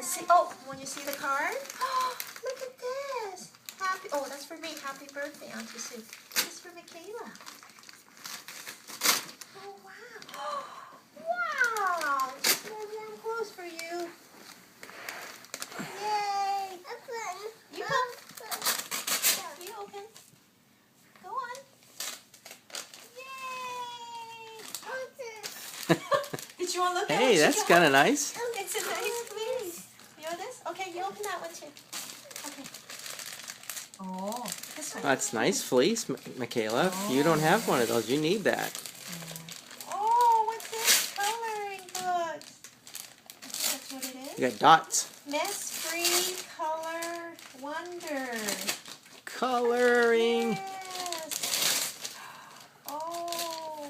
Let's see. Oh, when you see the card? Oh, look at this. Happy. Oh, that's for me. Happy birthday, Auntie Sue. This is for Michaela. Oh, wow. Wow. There's more warm clothes for you. Yay. You open. You open. Go on. Yay. Did you want to look at Hey, what that's you kind got? of nice. It's a nice place. You know this? Okay, you open that one too. Okay. Oh, this one. That's nice fleece, Michaela. You don't have one of those. You need that. Oh, what's this? Coloring books. I think that's what it is. You got dots. Mess-free color wonder. Coloring. Yes. Oh.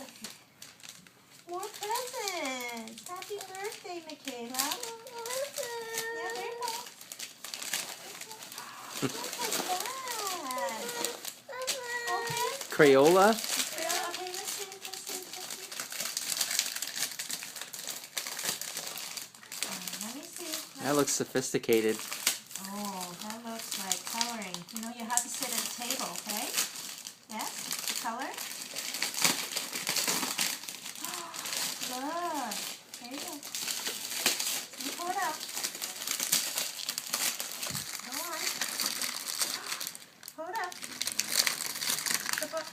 More presents. Happy birthday, Michaela. Yeah, there you go. Look at that. Open. Crayola. Okay, let's see. Let me see. That looks sophisticated. Oh, that looks like coloring. You know, you have to sit at the table, okay? Yes? Color? Look. There you go. You pull it out. Go on. Pull it out. The book.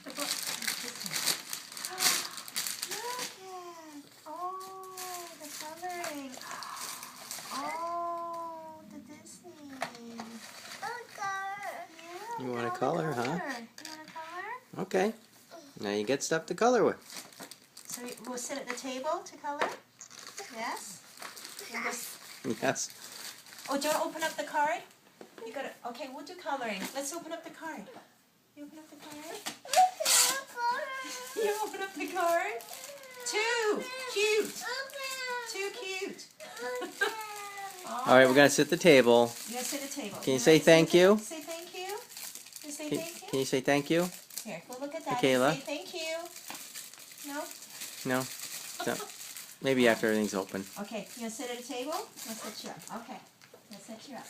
The book. Look at. Oh, the coloring. Oh, the Disney. Yeah, You want look to at color, all the huh? color. You want to color? Okay. Now you get stuff to color with. So we'll sit at the table to color? Yes? Yes. Oh, do you want to open up the card? You gotta, okay, we'll do coloring. Let's open up the card. You open up the card? You open up the card? Too cute. Too cute. All right, we're going to sit at the table. You gotta sit at the table. Can you say thank you? Say thank you. You say Can, thank you? can you say thank you? Here, we'll look at that Michaela? and say thank you. No? No? No. Maybe after everything's open. Okay, you gonna sit at a table? I'll set you up. Okay, I'll set you up.